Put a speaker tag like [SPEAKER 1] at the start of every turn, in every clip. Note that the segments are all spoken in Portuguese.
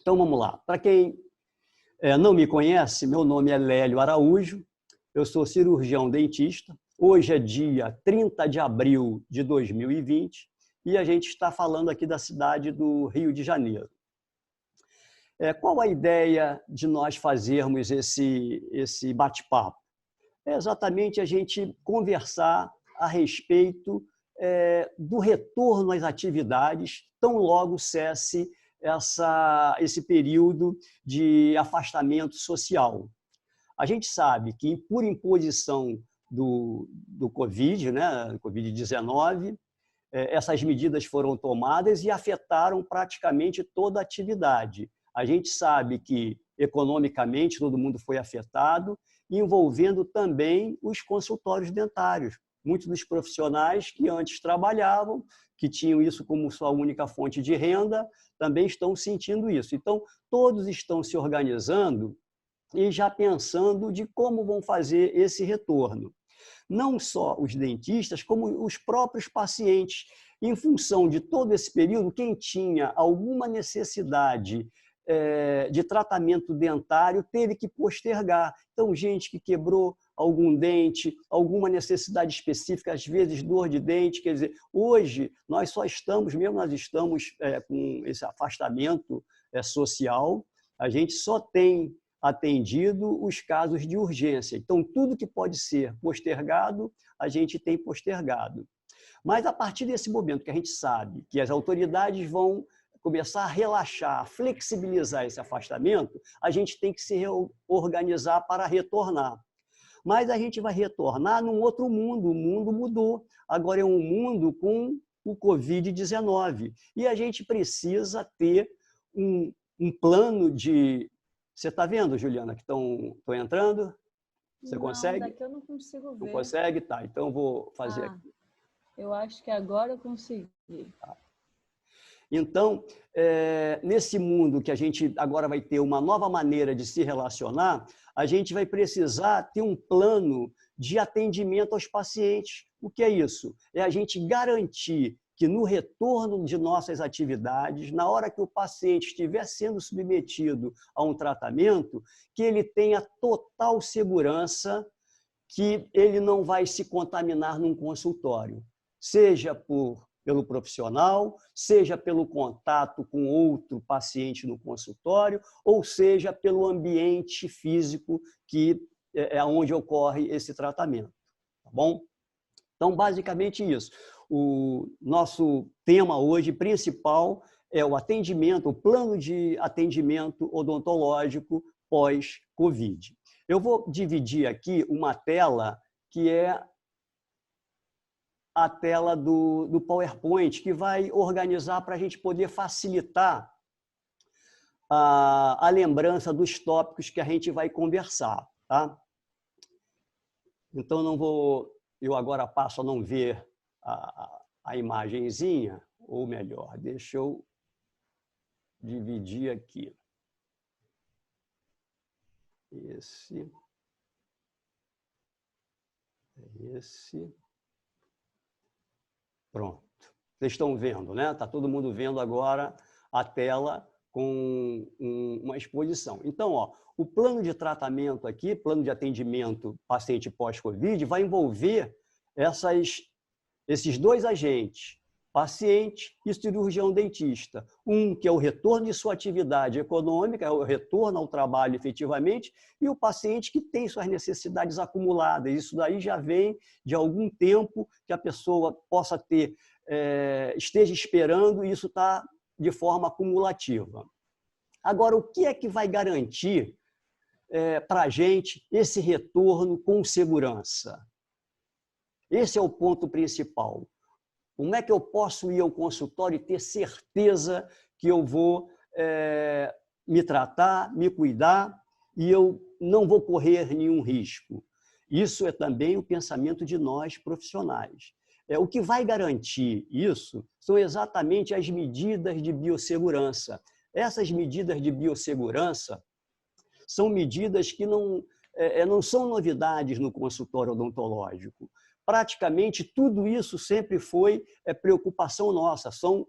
[SPEAKER 1] Então, vamos lá. Para quem não me conhece, meu nome é Lélio Araújo, eu sou cirurgião dentista. Hoje é dia 30 de abril de 2020 e a gente está falando aqui da cidade do Rio de Janeiro. Qual a ideia de nós fazermos esse bate-papo? É exatamente a gente conversar a respeito do retorno às atividades, tão logo cesse esse período de afastamento social. A gente sabe que, por imposição do Covid, né, Covid-19, essas medidas foram tomadas e afetaram praticamente toda a atividade. A gente sabe que, economicamente, todo mundo foi afetado, envolvendo também os consultórios dentários. Muitos dos profissionais que antes trabalhavam, que tinham isso como sua única fonte de renda, também estão sentindo isso. Então, todos estão se organizando e já pensando de como vão fazer esse retorno. Não só os dentistas, como os próprios pacientes. Em função de todo esse período, quem tinha alguma necessidade de tratamento dentário teve que postergar. Então, gente que quebrou algum dente, alguma necessidade específica, às vezes dor de dente, quer dizer, hoje nós estamos com esse afastamento social, a gente só tem atendido os casos de urgência. Então, tudo que pode ser postergado, a gente tem postergado. Mas, a partir desse momento que a gente sabe que as autoridades vão começar a relaxar, a flexibilizar esse afastamento, a gente tem que se reorganizar para retornar. Mas a gente vai retornar num outro mundo, o mundo mudou. Agora é um mundo com o Covid-19. E a gente precisa ter um plano de... Você está vendo, Juliana, que estão entrando? Você consegue?
[SPEAKER 2] Não, daqui eu não consigo ver.
[SPEAKER 1] Não consegue? Tá, então eu vou fazer aqui.
[SPEAKER 2] Eu acho que agora eu consegui.
[SPEAKER 1] Tá. Então, nesse mundo que a gente agora vai ter uma nova maneira de se relacionar, a gente vai precisar ter um plano de atendimento aos pacientes. O que é isso? É a gente garantir que no retorno de nossas atividades, na hora que o paciente estiver sendo submetido a um tratamento, que ele tenha total segurança que ele não vai se contaminar num consultório, seja pelo profissional, seja pelo contato com outro paciente no consultório, ou seja pelo ambiente físico que é onde ocorre esse tratamento. Tá bom? Então, basicamente isso. O nosso tema hoje principal é o atendimento, o plano de atendimento odontológico pós-Covid. Eu vou dividir aqui uma tela que é a tela do PowerPoint, que vai organizar para a gente poder facilitar a lembrança dos tópicos que a gente vai conversar. Tá? Então, eu agora passo a não ver a imagenzinha, ou melhor, deixa eu dividir aqui. Esse. Pronto. Vocês estão vendo, né? Está todo mundo vendo agora a tela com uma exposição. Então, o plano de tratamento aqui, plano de atendimento paciente pós-Covid, vai envolver esses dois agentes, paciente e cirurgião dentista. Um que é o retorno de sua atividade econômica, é o retorno ao trabalho efetivamente, e o paciente que tem suas necessidades acumuladas. Isso daí já vem de algum tempo que a pessoa possa ter, esteja esperando, e isso está de forma acumulativa. Agora, o que é que vai garantir para a gente esse retorno com segurança? Esse é o ponto principal. Como é que eu posso ir ao consultório e ter certeza que eu vou me tratar, me cuidar e eu não vou correr nenhum risco? Isso é também o pensamento de nós profissionais. O que vai garantir isso são exatamente as medidas de biossegurança. Essas medidas de biossegurança são medidas que não são novidades no consultório odontológico. Praticamente tudo isso sempre foi preocupação nossa, são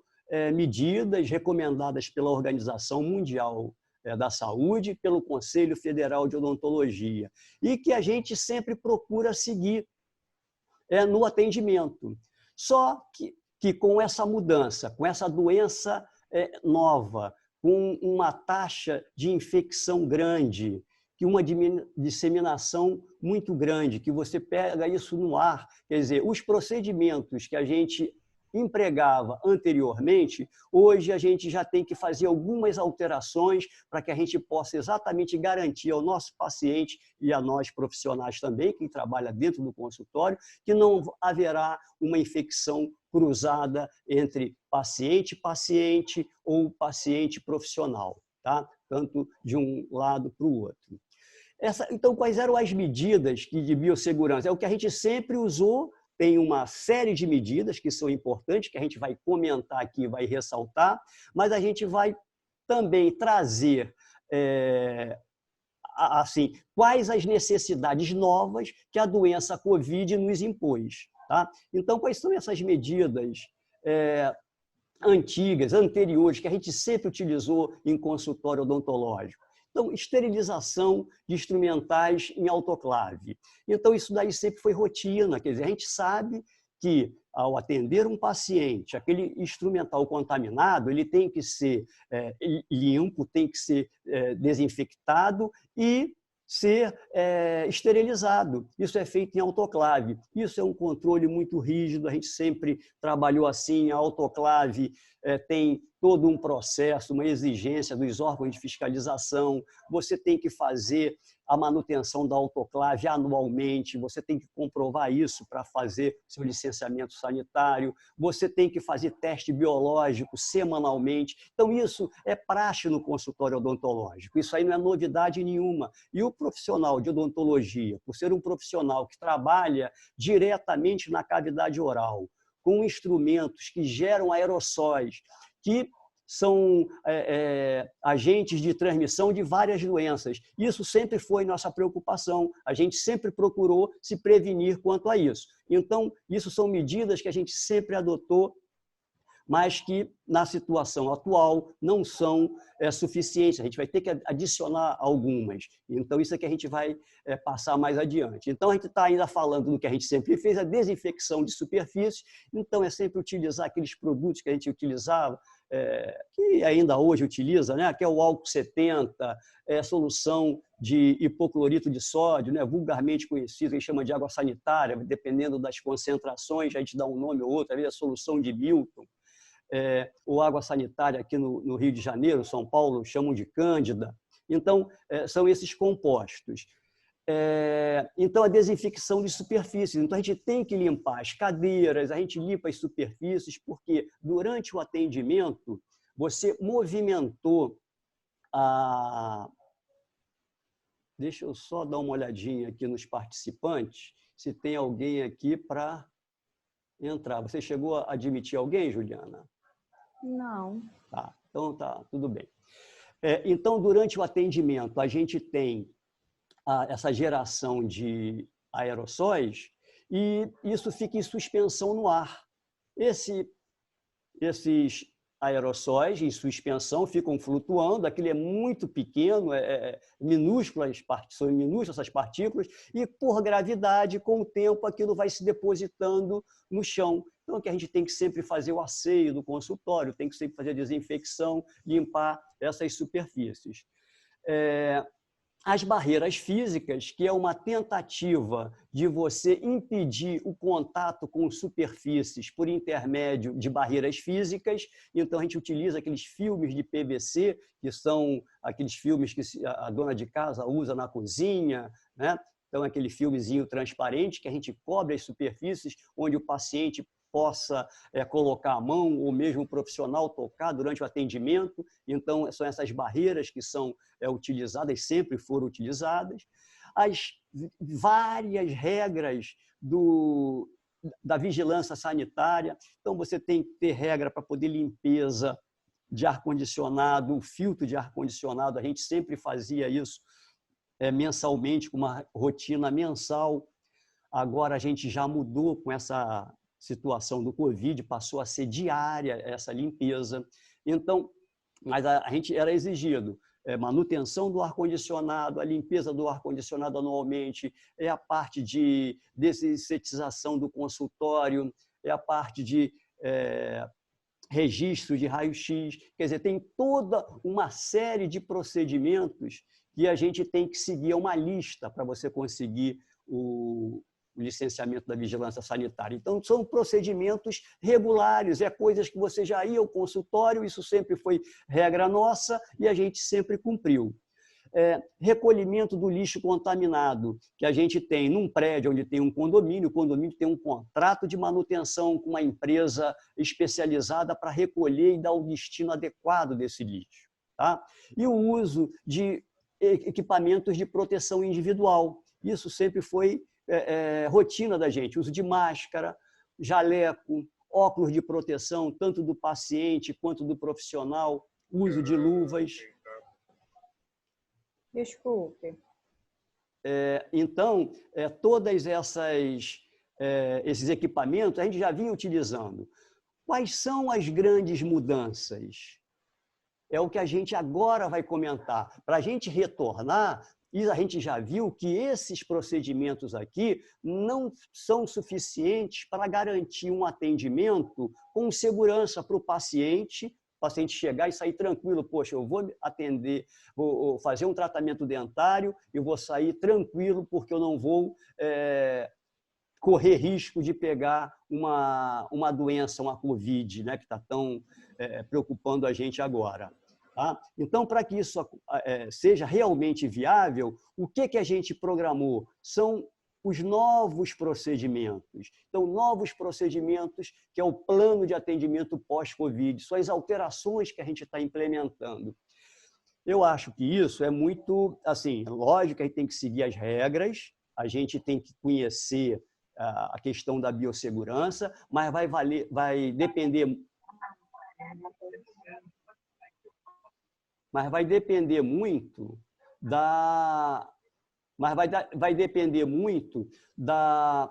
[SPEAKER 1] medidas recomendadas pela Organização Mundial da Saúde, pelo Conselho Federal de Odontologia, e que a gente sempre procura seguir no atendimento. Só que com essa mudança, com essa doença nova, com uma taxa de infecção grande, que uma disseminação muito grande, que você pega isso no ar, quer dizer, os procedimentos que a gente empregava anteriormente, hoje a gente já tem que fazer algumas alterações para que a gente possa exatamente garantir ao nosso paciente e a nós profissionais também, que trabalha dentro do consultório, que não haverá uma infecção cruzada entre paciente-paciente ou paciente-profissional, tá? Tanto de um lado para o outro. Então, quais eram as medidas de biossegurança? É o que a gente sempre usou. Tem uma série de medidas que são importantes, que a gente vai comentar aqui, vai ressaltar, mas a gente vai também trazer assim, quais as necessidades novas que a doença COVID nos impôs. Tá? Então, quais são essas medidas antigas, anteriores, que a gente sempre utilizou em consultório odontológico? Então, esterilização de instrumentais em autoclave. Então, isso daí sempre foi rotina, quer dizer, a gente sabe que, ao atender um paciente, aquele instrumental contaminado, ele tem que ser limpo, tem que ser desinfectado e ser esterilizado. Isso é feito em autoclave. Isso é um controle muito rígido, a gente sempre trabalhou assim. A autoclave tem todo um processo, uma exigência dos órgãos de fiscalização. Você tem que fazer a manutenção da autoclave anualmente, você tem que comprovar isso para fazer seu licenciamento sanitário, você tem que fazer teste biológico semanalmente. Então, isso é praxe no consultório odontológico, isso aí não é novidade nenhuma. E o profissional de odontologia, por ser um profissional que trabalha diretamente na cavidade oral, com instrumentos que geram aerossóis, que são agentes de transmissão de várias doenças. Isso sempre foi nossa preocupação. A gente sempre procurou se prevenir quanto a isso. Então, isso são medidas que a gente sempre adotou, mas que, na situação atual, não são suficientes. A gente vai ter que adicionar algumas. Então, isso é que a gente vai passar mais adiante. Então, a gente está ainda falando do que a gente sempre fez, a desinfecção de superfícies. Então, é sempre utilizar aqueles produtos que a gente utilizava, que ainda hoje utiliza, né? Que é o álcool 70, solução de hipoclorito de sódio, né? Vulgarmente conhecido, que a gente chama de água sanitária, dependendo das concentrações, a gente dá um nome ou outro, às vezes a solução de Milton. Ou água sanitária aqui no Rio de Janeiro, São Paulo, chamam de Cândida. Então, são esses compostos. Então, a desinfecção de superfícies. Então, a gente tem que limpar as cadeiras, a gente limpa as superfícies, porque durante o atendimento, você movimentou a... Deixa eu só dar uma olhadinha aqui nos participantes, se tem alguém aqui para entrar. Você chegou a admitir alguém, Juliana?
[SPEAKER 2] Não.
[SPEAKER 1] Tá, então tá, tudo bem. Então, durante o atendimento, a gente tem essa geração de aerossóis e isso fica em suspensão no ar. Esses aerossóis em suspensão ficam flutuando, aquilo é muito pequeno, minúsculas, são minúsculas essas partículas, e por gravidade, com o tempo, aquilo vai se depositando no chão. Então, que a gente tem que sempre fazer o asseio do consultório, tem que sempre fazer a desinfecção, limpar essas superfícies. As barreiras físicas, que é uma tentativa de você impedir o contato com superfícies por intermédio de barreiras físicas. Então, a gente utiliza aqueles filmes de PVC, que são aqueles filmes que a dona de casa usa na cozinha, né? Então, aquele filmezinho transparente que a gente cobre as superfícies onde o paciente possa colocar a mão ou mesmo o profissional tocar durante o atendimento. Então, são essas barreiras que são utilizadas, sempre foram utilizadas. As várias regras da vigilância sanitária. Então, você tem que ter regra para poder limpeza de ar-condicionado, o filtro de ar-condicionado, a gente sempre fazia isso mensalmente, com uma rotina mensal. Agora, a gente já mudou com essa situação do Covid, passou a ser diária essa limpeza. Então, mas a gente era exigido manutenção do ar-condicionado, a limpeza do ar-condicionado anualmente, é a parte de desinsetização do consultório, é a parte de registro de raio-x. Quer dizer, tem toda uma série de procedimentos que a gente tem que seguir, é uma lista para você conseguir o licenciamento da vigilância sanitária. Então, são procedimentos regulares, coisas que você já ia ao consultório, isso sempre foi regra nossa e a gente sempre cumpriu. Recolhimento do lixo contaminado, que a gente tem num prédio onde tem um condomínio, o condomínio tem um contrato de manutenção com uma empresa especializada para recolher e dar o destino adequado desse lixo. Tá? E o uso de equipamentos de proteção individual. Isso sempre foi rotina da gente, uso de máscara, jaleco, óculos de proteção, tanto do paciente quanto do profissional, uso de luvas.
[SPEAKER 2] Desculpe.
[SPEAKER 1] Então, todas esses equipamentos a gente já vinha utilizando. Quais são as grandes mudanças? É o que a gente agora vai comentar. Para a gente retornar, e a gente já viu que esses procedimentos aqui não são suficientes para garantir um atendimento com segurança para o paciente chegar e sair tranquilo. Poxa, eu vou atender, vou fazer um tratamento dentário e vou sair tranquilo porque eu não vou correr risco de pegar uma doença, uma Covid, né, que está tão preocupando a gente agora. Tá? Então, para que isso seja realmente viável, o que a gente programou? São os novos procedimentos. Então, novos procedimentos, que é o plano de atendimento pós-Covid, são as alterações que a gente está implementando. Eu acho que isso é muito, assim, lógico que a gente tem que seguir as regras, a gente tem que conhecer a questão da biossegurança, mas vai depender muito da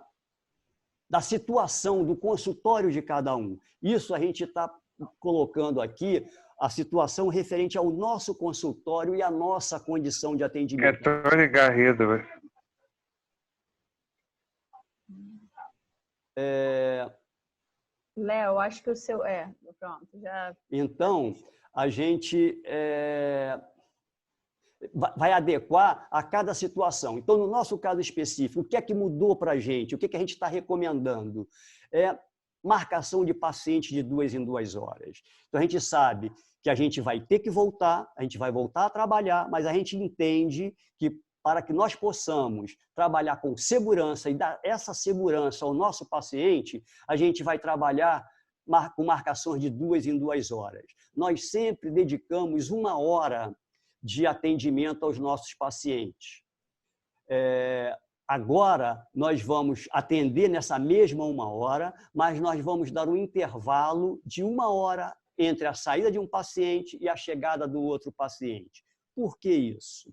[SPEAKER 1] situação do consultório de cada um. Isso a gente está colocando aqui, a situação referente ao nosso consultório e à nossa condição de atendimento.
[SPEAKER 3] Tony Garrido.
[SPEAKER 2] Léo, acho que o seu... pronto, já...
[SPEAKER 1] Então, a gente vai adequar a cada situação. Então, no nosso caso específico, o que é que mudou para a gente? O que é que a gente está recomendando? Marcação de paciente de 2 em 2 horas. Então, a gente sabe que a gente vai ter que voltar, a gente vai voltar a trabalhar, mas a gente entende que para que nós possamos trabalhar com segurança e dar essa segurança ao nosso paciente, a gente vai trabalhar com marcações de 2 em 2 horas. Nós sempre dedicamos 1 hora de atendimento aos nossos pacientes. Agora, nós vamos atender nessa mesma 1 hora, mas nós vamos dar um intervalo de 1 hora entre a saída de um paciente e a chegada do outro paciente. Por que isso?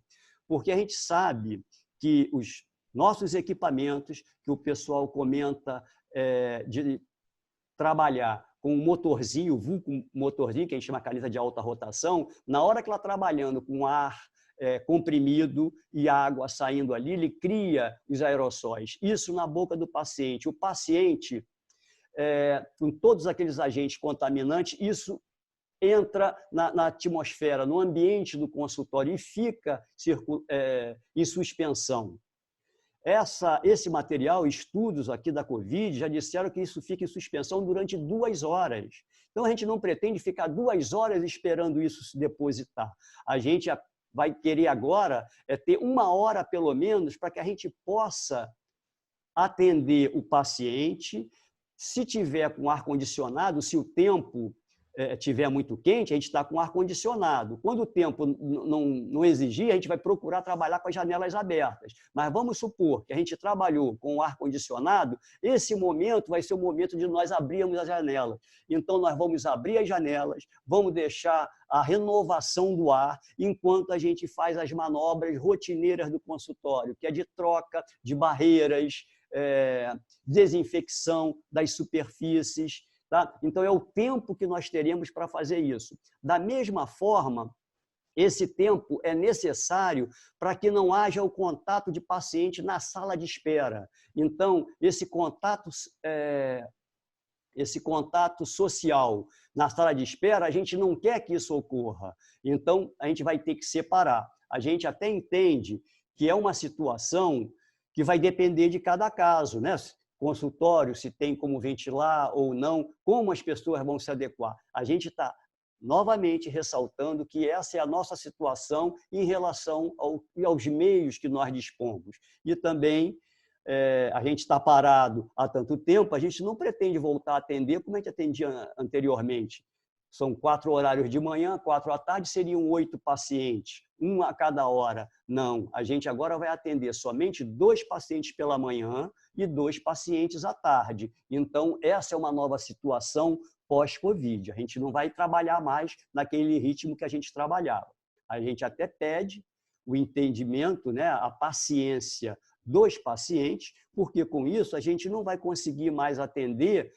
[SPEAKER 1] Porque a gente sabe que os nossos equipamentos, que o pessoal comenta de trabalhar com um motorzinho, vulgo motorzinho, que a gente chama caneta de alta rotação, na hora que ela está trabalhando com ar comprimido e água saindo ali, ele cria os aerossóis. Isso na boca do paciente. O paciente, com todos aqueles agentes contaminantes, isso entra na atmosfera, no ambiente do consultório e fica em suspensão. Esse material, estudos aqui da Covid, já disseram que isso fica em suspensão durante 2 horas. Então, a gente não pretende ficar 2 horas esperando isso se depositar. A gente vai querer agora ter 1 hora, pelo menos, para que a gente possa atender o paciente. Se tiver com ar-condicionado, se o tempo tiver muito quente, a gente está com ar-condicionado. Quando o tempo não exigir, a gente vai procurar trabalhar com as janelas abertas. Mas vamos supor que a gente trabalhou com o ar-condicionado, esse momento vai ser o momento de nós abrirmos as janelas. Então, nós vamos abrir as janelas, vamos deixar a renovação do ar, enquanto a gente faz as manobras rotineiras do consultório, que é de troca de barreiras, desinfecção das superfícies. Tá? Então, é o tempo que nós teremos para fazer isso. Da mesma forma, esse tempo é necessário para que não haja o contato de paciente na sala de espera. Então, esse contato social na sala de espera, a gente não quer que isso ocorra. Então, a gente vai ter que separar. A gente até entende que é uma situação que vai depender de cada caso, né? Consultório, se tem como ventilar ou não, como as pessoas vão se adequar. A gente está novamente ressaltando que essa é a nossa situação em relação aos meios que nós dispomos. E também a gente está parado há tanto tempo, a gente não pretende voltar a atender como a gente atendia anteriormente. São 4 horários de manhã, 4 à tarde, seriam 8 pacientes, 1 a cada hora. Não, a gente agora vai atender somente 2 pacientes pela manhã e 2 pacientes à tarde. Então, essa é uma nova situação pós-Covid. A gente não vai trabalhar mais naquele ritmo que a gente trabalhava. A gente até pede o entendimento, né, a paciência dos pacientes, porque com isso a gente não vai conseguir mais atender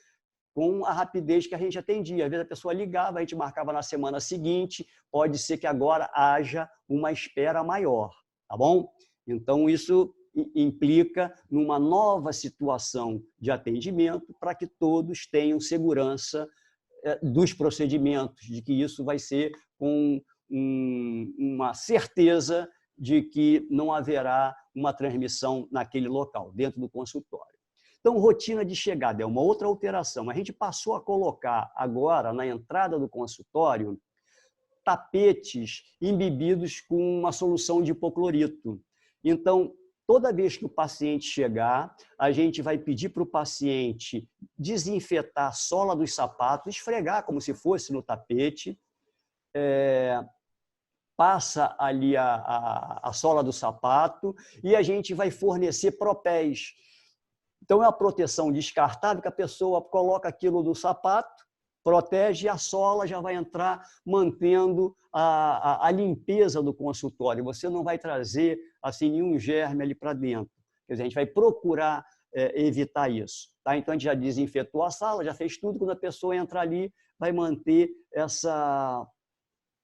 [SPEAKER 1] com a rapidez que a gente atendia. Às vezes a pessoa ligava, a gente marcava na semana seguinte, pode ser que agora haja uma espera maior, tá bom? Então, isso implica numa nova situação de atendimento para que todos tenham segurança dos procedimentos, de que isso vai ser com uma certeza de que não haverá uma transmissão naquele local, dentro do consultório. Então, rotina de chegada é uma outra alteração. A gente passou a colocar agora, na entrada do consultório, tapetes embebidos com uma solução de hipoclorito. Então, toda vez que o paciente chegar, a gente vai pedir para o paciente desinfetar a sola dos sapatos, esfregar como se fosse no tapete, passa ali a sola do sapato e a gente vai fornecer propés. Então, é uma proteção descartável que a pessoa coloca aquilo do sapato, protege e a sola já vai entrar mantendo a limpeza do consultório. Você não vai trazer assim, nenhum germe ali para dentro. Quer dizer, a gente vai procurar evitar isso. Tá? Então, a gente já desinfetou a sala, já fez tudo. Quando a pessoa entra ali, vai manter essa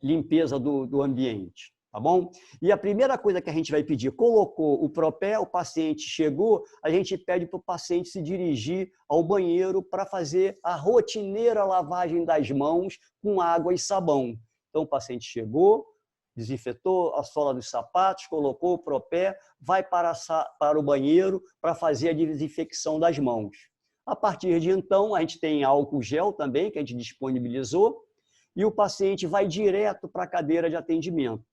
[SPEAKER 1] limpeza do ambiente. Tá bom? E a primeira coisa que a gente vai pedir, colocou o propé, o paciente chegou, a gente pede para o paciente se dirigir ao banheiro para fazer a rotineira lavagem das mãos com água e sabão. Então, o paciente chegou, desinfetou a sola dos sapatos, colocou o propé, vai para o banheiro para fazer a desinfecção das mãos. A partir de então, a gente tem álcool gel também, que a gente disponibilizou, e o paciente vai direto para a cadeira de atendimento.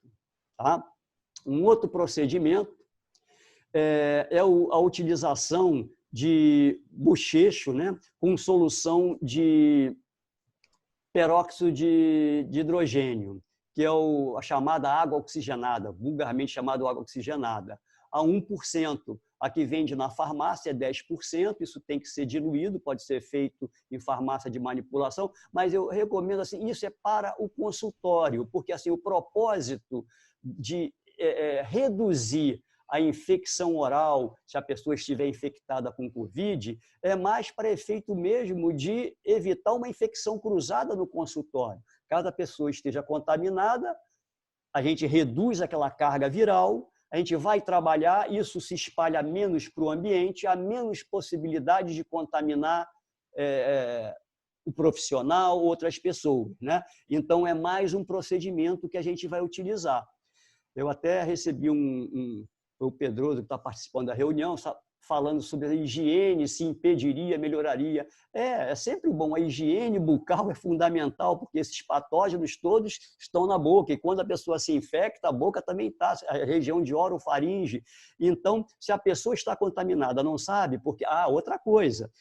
[SPEAKER 1] Tá? Um outro procedimento é a utilização de bochecho, né, com solução de peróxido de hidrogênio, que é a chamada água oxigenada, vulgarmente chamada água oxigenada, a 1%. A que vende na farmácia é 10%, isso tem que ser diluído, pode ser feito em farmácia de manipulação, mas eu recomendo, assim, isso é para o consultório, porque assim, o propósito de reduzir a infecção oral, se a pessoa estiver infectada com Covid, é mais para efeito mesmo de evitar uma infecção cruzada no consultório. Caso a pessoa esteja contaminada, a gente reduz aquela carga viral, a gente vai trabalhar, isso se espalha menos para o ambiente, há menos possibilidade de contaminar o profissional, outras pessoas, né? Então, é mais um procedimento que a gente vai utilizar. Eu até recebi o Pedroso, que está participando da reunião, falando sobre a higiene, se impediria, melhoraria. É sempre bom. A higiene bucal é fundamental, porque esses patógenos todos estão na boca. E quando a pessoa se infecta, a boca também está, a região de orofaringe. Então, se a pessoa está contaminada, não sabe, porque... outra coisa.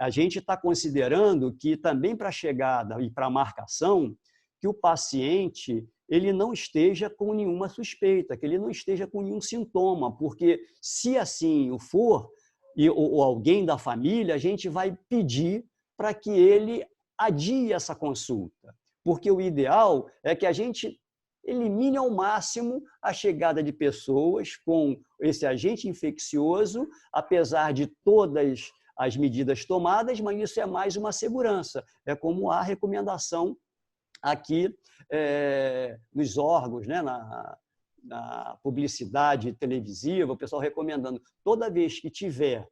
[SPEAKER 1] A gente está considerando que também para a chegada e para a marcação, que o paciente ele não esteja com nenhuma suspeita, que ele não esteja com nenhum sintoma, porque se assim o for, ou alguém da família, a gente vai pedir para que ele adie essa consulta, porque o ideal é que a gente elimine ao máximo a chegada de pessoas com esse agente infeccioso, apesar de todas as medidas tomadas, mas isso é mais uma segurança. É como a recomendação aqui nos órgãos, né, na publicidade televisiva, o pessoal recomendando, toda vez que tiver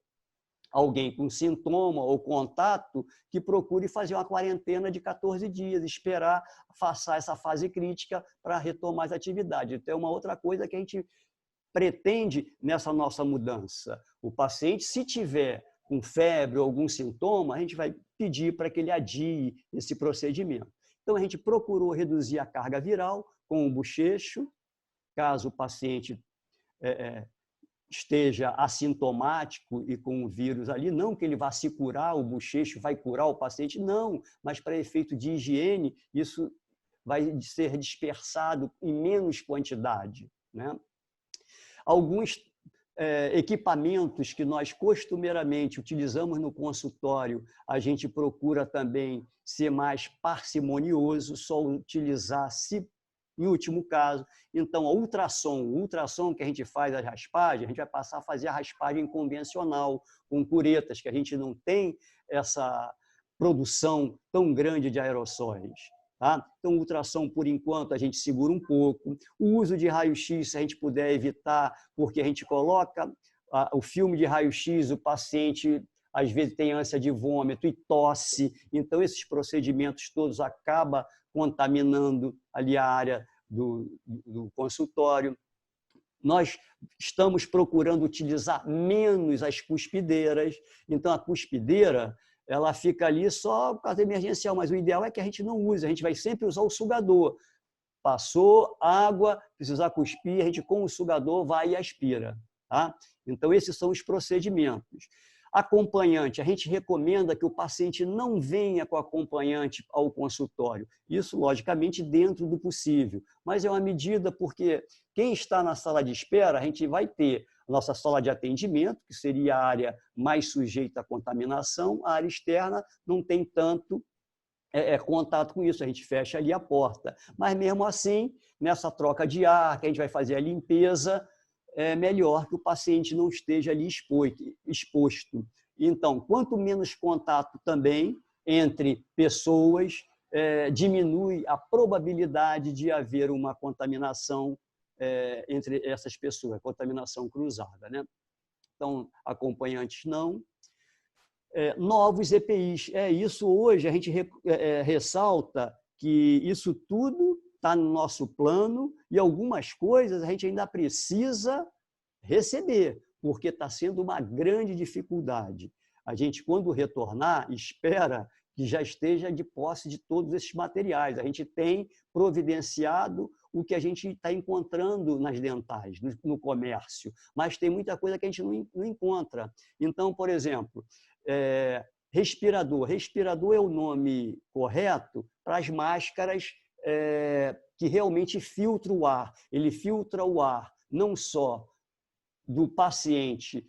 [SPEAKER 1] alguém com sintoma ou contato, que procure fazer uma quarentena de 14 dias, esperar passar essa fase crítica para retomar as atividades. Então, é uma outra coisa que a gente pretende nessa nossa mudança. O paciente, se tiver com febre ou algum sintoma, a gente vai pedir para que ele adie esse procedimento. Então, a gente procurou reduzir a carga viral com o bochecho, caso o paciente esteja assintomático e com o vírus ali, não que ele vá se curar, o bochecho vai curar o paciente, não, mas para efeito de higiene, isso vai ser dispersado em menos quantidade, né? Alguns equipamentos que nós costumeiramente utilizamos no consultório, a gente procura também ser mais parcimonioso, só utilizar se em último caso. Então, o ultrassom que a gente faz as raspagens, a gente vai passar a fazer a raspagem convencional, com curetas, que a gente não tem essa produção tão grande de aerossóis. Tá? Então, o ultrassom, por enquanto, a gente segura um pouco. O uso de raio-x, se a gente puder evitar, porque a gente coloca o filme de raio-x, o paciente às vezes tem ânsia de vômito e tosse, então esses procedimentos todos acabam contaminando ali a área do consultório. Nós estamos procurando utilizar menos as cuspideiras, então a cuspideira ela fica ali só por causa emergencial, mas o ideal é que a gente não use, a gente vai sempre usar o sugador. Passou água, precisar cuspir, a gente com o sugador vai e aspira. Tá? Então, esses são os procedimentos. Acompanhante, a gente recomenda que o paciente não venha com acompanhante ao consultório. Isso, logicamente, dentro do possível. Mas é uma medida porque quem está na sala de espera, a gente vai ter a nossa sala de atendimento, que seria a área mais sujeita à contaminação, a área externa não tem tanto contato com isso, a gente fecha ali a porta. Mas, mesmo assim, nessa troca de ar, que a gente vai fazer a limpeza, é melhor que o paciente não esteja ali exposto. Então, quanto menos contato também entre pessoas, diminui a probabilidade de haver uma contaminação entre essas pessoas, contaminação cruzada, né? Então, acompanhantes não. Novos EPIs. Isso hoje a gente ressalta que isso tudo está no nosso plano e algumas coisas a gente ainda precisa receber, porque está sendo uma grande dificuldade. A gente, quando retornar, espera que já esteja de posse de todos esses materiais. A gente tem providenciado o que a gente está encontrando nas dentais, no comércio, mas tem muita coisa que a gente não encontra. Então, por exemplo, respirador. Respirador é o nome correto para as máscaras que realmente filtram o ar. Ele filtra o ar não só do paciente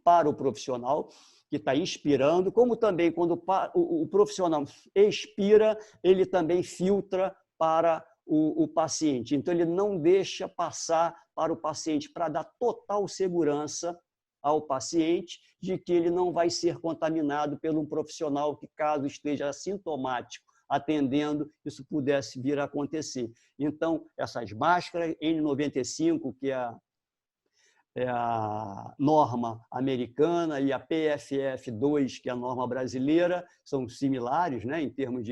[SPEAKER 1] para o profissional, que está inspirando, como também quando o profissional expira, ele também filtra para o paciente. Então, ele não deixa passar para o paciente, para dar total segurança ao paciente de que ele não vai ser contaminado por um profissional que, caso esteja assintomático, atendendo, isso pudesse vir a acontecer. Então, essas máscaras N95, que é a norma americana, e a PFF2, que é a norma brasileira, são similares, né, em termos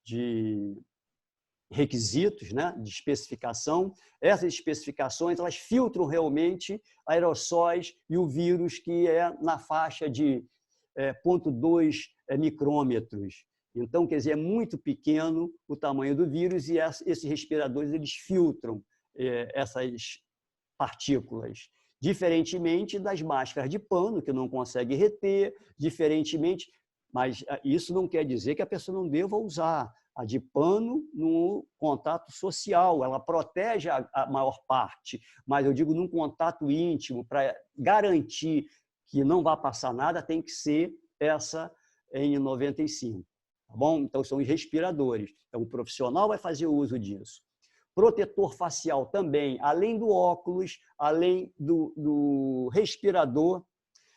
[SPEAKER 1] de requisitos, né, de especificação. Essas especificações elas filtram realmente aerossóis e o vírus, que é na faixa de 0,2 micrômetros. Então, quer dizer, é muito pequeno o tamanho do vírus e esses respiradores eles filtram essas partículas, diferentemente das máscaras de pano, que não consegue reter, mas isso não quer dizer que a pessoa não deva usar a de pano no contato social, ela protege a maior parte, mas eu digo num contato íntimo, para garantir que não vai passar nada, tem que ser essa N95. Tá bom? Então, são os respiradores. Então, o profissional vai fazer uso disso. Protetor facial também, além do óculos, além do respirador,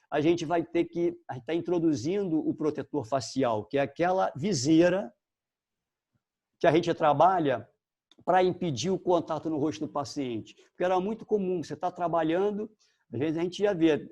[SPEAKER 1] a gente vai ter que estar introduzindo o protetor facial, que é aquela viseira que a gente trabalha para impedir o contato no rosto do paciente. Porque era muito comum, você está trabalhando, às vezes a gente ia ver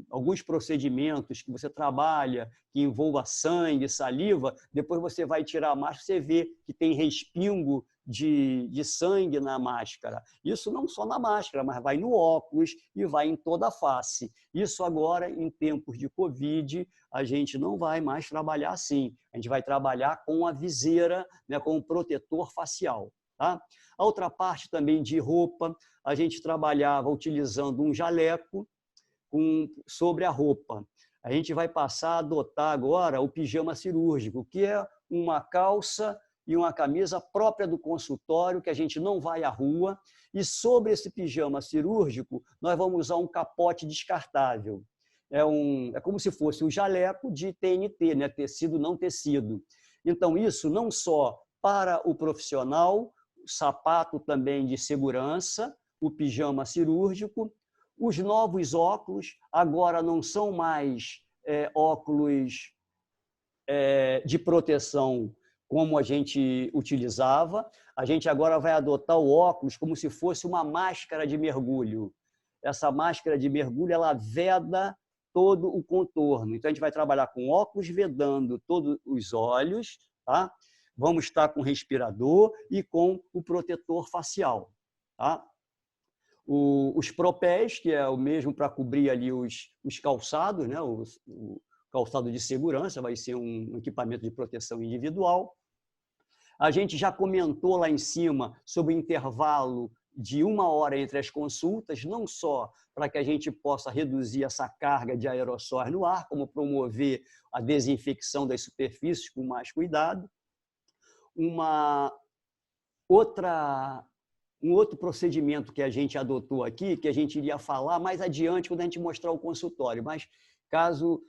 [SPEAKER 1] alguns procedimentos que você trabalha, que envolva sangue, saliva, depois você vai tirar a máscara, você vê que tem respingo de sangue na máscara. Isso não só na máscara, mas vai no óculos e vai em toda a face. Isso agora, em tempos de Covid, a gente não vai mais trabalhar assim. A gente vai trabalhar com a viseira, né, com o protetor facial. Tá? A outra parte também de roupa, a gente trabalhava utilizando um jaleco sobre a roupa. A gente vai passar a adotar agora o pijama cirúrgico, que é uma calça e uma camisa própria do consultório, que a gente não vai à rua, e sobre esse pijama cirúrgico nós vamos usar um capote descartável. É como se fosse um jaleco de TNT, né? Tecido não tecido. Então, isso não só para o profissional, o sapato também de segurança, o pijama cirúrgico, os novos óculos, agora não são mais óculos de proteção como a gente utilizava, a gente agora vai adotar o óculos como se fosse uma máscara de mergulho. Essa máscara de mergulho, ela veda todo o contorno. Então, a gente vai trabalhar com óculos vedando todos os olhos, tá? Vamos estar com o respirador e com o protetor facial. Tá? Os propés, que é o mesmo para cobrir ali os calçados, né? O calçado de segurança, vai ser um equipamento de proteção individual. A gente já comentou lá em cima sobre o intervalo de 1 hora entre as consultas, não só para que a gente possa reduzir essa carga de aerossóis no ar, como promover a desinfecção das superfícies com mais cuidado. Um outro procedimento que a gente adotou aqui, que a gente iria falar mais adiante quando a gente mostrar o consultório, mas caso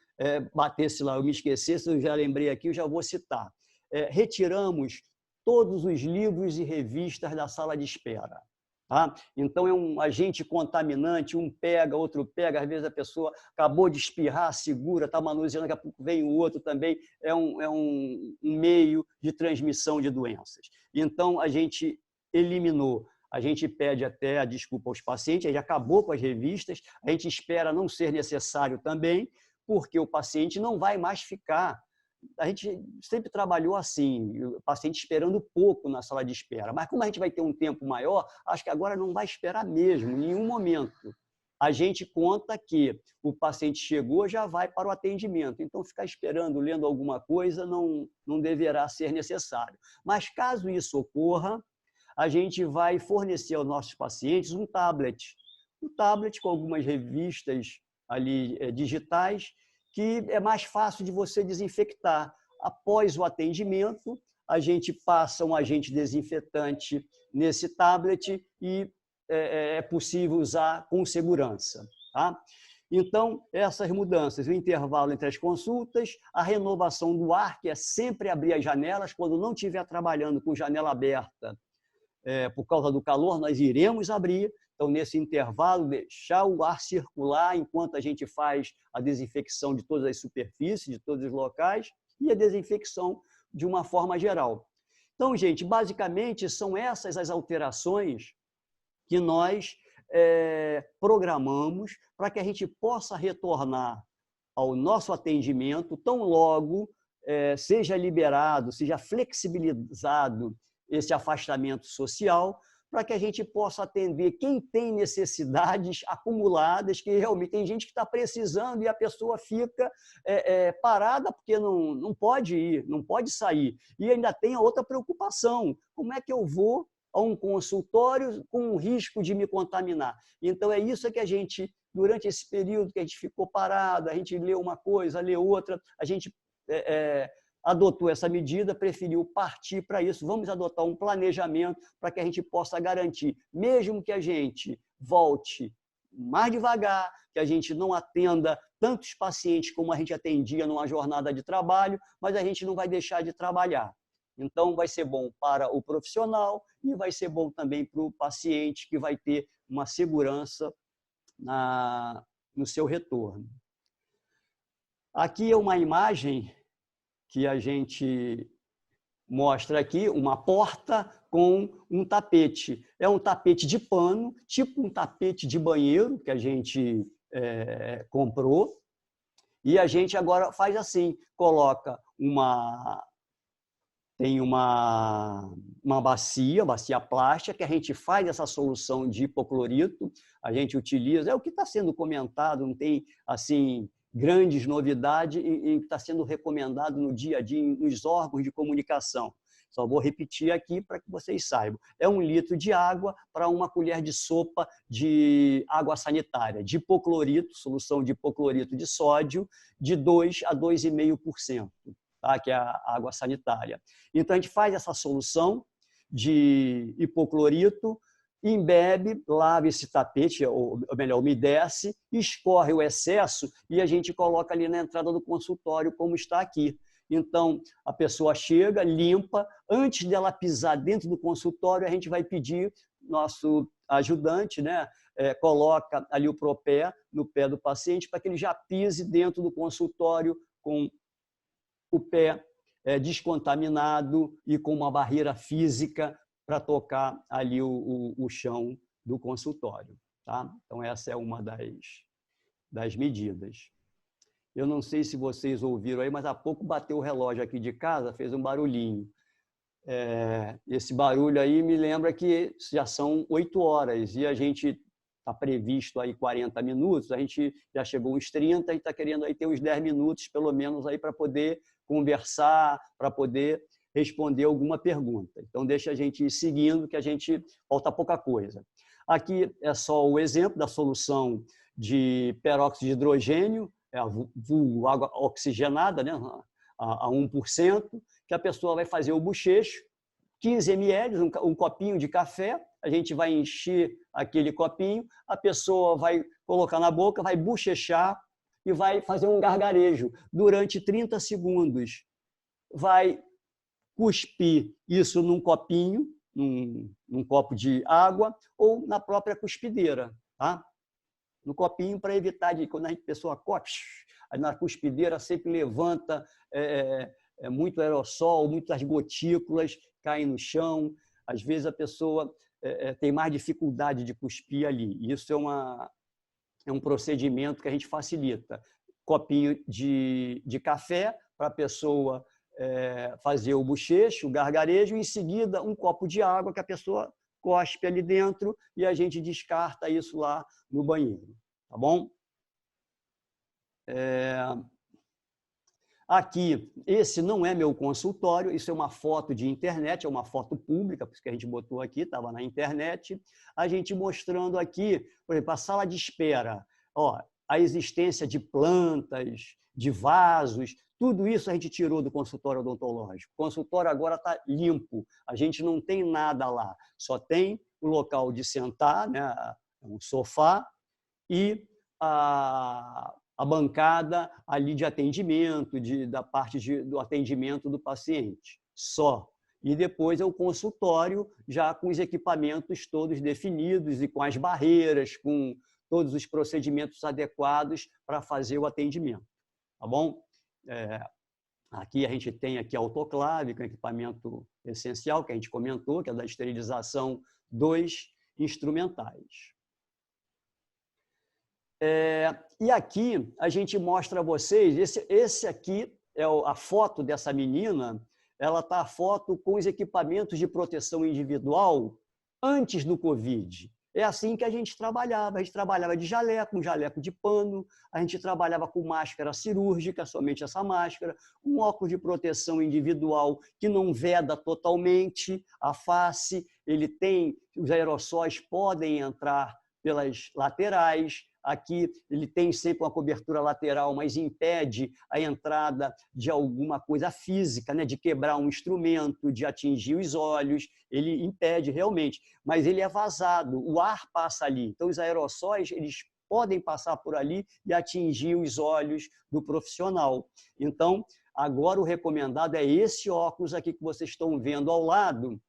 [SPEAKER 1] batesse lá, eu me esquecesse, eu já lembrei aqui, eu já vou citar. Retiramos todos os livros e revistas da sala de espera. Tá? Então, é um agente contaminante, um pega, outro pega, às vezes a pessoa acabou de espirrar, segura, está manuseando, daqui a pouco vem o outro também, é um meio de transmissão de doenças. Então, a gente eliminou, a gente pede até a desculpa aos pacientes, a gente acabou com as revistas, a gente espera não ser necessário também, porque o paciente não vai mais ficar. A gente sempre trabalhou assim, o paciente esperando pouco na sala de espera. Mas como a gente vai ter um tempo maior, acho que agora não vai esperar mesmo, em nenhum momento. A gente conta que o paciente chegou, já vai para o atendimento. Então, ficar esperando, lendo alguma coisa, não deverá ser necessário. Mas, caso isso ocorra, a gente vai fornecer aos nossos pacientes um tablet. Um tablet com algumas revistas ali digitais, que é mais fácil de você desinfectar. Após o atendimento, a gente passa um agente desinfetante nesse tablet e é possível usar com segurança. Tá? Então, essas mudanças, o intervalo entre as consultas, a renovação do ar, que é sempre abrir as janelas, quando não estiver trabalhando com janela aberta, por causa do calor, nós iremos abrir. Então, nesse intervalo, deixar o ar circular enquanto a gente faz a desinfecção de todas as superfícies, de todos os locais, e a desinfecção de uma forma geral. Então, gente, basicamente, são essas as alterações que nós programamos para que a gente possa retornar ao nosso atendimento tão logo seja liberado, seja flexibilizado esse afastamento social, para que a gente possa atender quem tem necessidades acumuladas, que realmente tem gente que está precisando e a pessoa fica parada porque não pode ir, não pode sair. E ainda tem a outra preocupação, como é que eu vou a um consultório com o risco de me contaminar? Então, é isso que a gente, durante esse período que a gente ficou parado, a gente leu uma coisa, leu outra, a gente adotou essa medida, preferiu partir para isso. Vamos adotar um planejamento para que a gente possa garantir, mesmo que a gente volte mais devagar, que a gente não atenda tantos pacientes como a gente atendia numa jornada de trabalho, mas a gente não vai deixar de trabalhar. Então, vai ser bom para o profissional e vai ser bom também para o paciente, que vai ter uma segurança no seu retorno. Aqui é uma imagem que a gente mostra aqui, uma porta com um tapete. É um tapete de pano, tipo um tapete de banheiro que a gente comprou. E a gente agora faz assim, coloca tem uma bacia plástica, que a gente faz essa solução de hipoclorito, a gente utiliza, é o que está sendo comentado, não tem assim grandes novidades e está sendo recomendado no dia a dia nos órgãos de comunicação. Só vou repetir aqui para que vocês saibam. É 1 litro de água para 1 colher de sopa de água sanitária, de hipoclorito, solução de hipoclorito de sódio, de 2 a 2,5%. Tá? Que é a água sanitária. Então, a gente faz essa solução de hipoclorito, embebe, lava esse tapete, ou melhor, umedece, escorre o excesso e a gente coloca ali na entrada do consultório, como está aqui. Então, a pessoa chega, limpa, antes dela pisar dentro do consultório, a gente vai pedir, nosso ajudante, né, coloca ali o propé no pé do paciente para que ele já pise dentro do consultório com o pé descontaminado e com uma barreira física para tocar ali o chão do consultório. Tá? Então, essa é uma das medidas. Eu não sei se vocês ouviram aí, mas há pouco bateu o relógio aqui de casa, fez um barulhinho. Esse barulho aí me lembra que já são 8 horas e a gente está previsto aí 40 minutos, a gente já chegou uns 30 e está querendo aí ter uns 10 minutos, pelo menos, aí para poder conversar, para poder responder alguma pergunta. Então, deixa a gente ir seguindo, que a gente falta pouca coisa. Aqui é só o exemplo da solução de peróxido de hidrogênio, vulgo água oxigenada, né, a 1%, que a pessoa vai fazer o bochecho, 15 ml, um copinho de café, a gente vai encher aquele copinho, a pessoa vai colocar na boca, vai bochechar e vai fazer um gargarejo durante 30 segundos. Vai cuspir isso num copinho, num copo de água ou na própria cuspideira, tá? No copinho, para evitar de, quando a pessoa cospe, na cuspideira sempre levanta muito aerossol, muitas gotículas caem no chão. Às vezes a pessoa tem mais dificuldade de cuspir ali. Isso é um procedimento que a gente facilita. Copinho de café para a pessoa fazer o bochecho, o gargarejo, e em seguida um copo de água que a pessoa cospe ali dentro e a gente descarta isso lá no banheiro, tá bom? Aqui, esse não é meu consultório, isso é uma foto de internet, é uma foto pública, por isso que a gente botou aqui, estava na internet, a gente mostrando aqui, por exemplo, a sala de espera, ó, a existência de plantas, de vasos, tudo isso a gente tirou do consultório odontológico. O consultório agora está limpo, a gente não tem nada lá, só tem o local de sentar, né, um sofá e a bancada ali de atendimento, da parte do atendimento do paciente, só. E depois é o consultório, já com os equipamentos todos definidos e com as barreiras, com todos os procedimentos adequados para fazer o atendimento. Tá bom? Aqui a gente tem aqui a autoclave, que é um equipamento essencial, que a gente comentou, que é da esterilização dos instrumentais. E aqui a gente mostra a vocês, esse aqui é a foto dessa menina, ela está a foto com os equipamentos de proteção individual antes do Covid. É assim que a gente trabalhava de jaleco, um jaleco de pano, a gente trabalhava com máscara cirúrgica, somente essa máscara, um óculos de proteção individual que não veda totalmente a face, os aerossóis podem entrar pelas laterais. Aqui ele tem sempre uma cobertura lateral, mas impede a entrada de alguma coisa física, né? De quebrar um instrumento, de atingir os olhos, ele impede realmente, mas ele é vazado, o ar passa ali. Então, os aerossóis eles podem passar por ali e atingir os olhos do profissional. Então, Agora, o recomendado é esse óculos aqui que vocês estão vendo ao lado,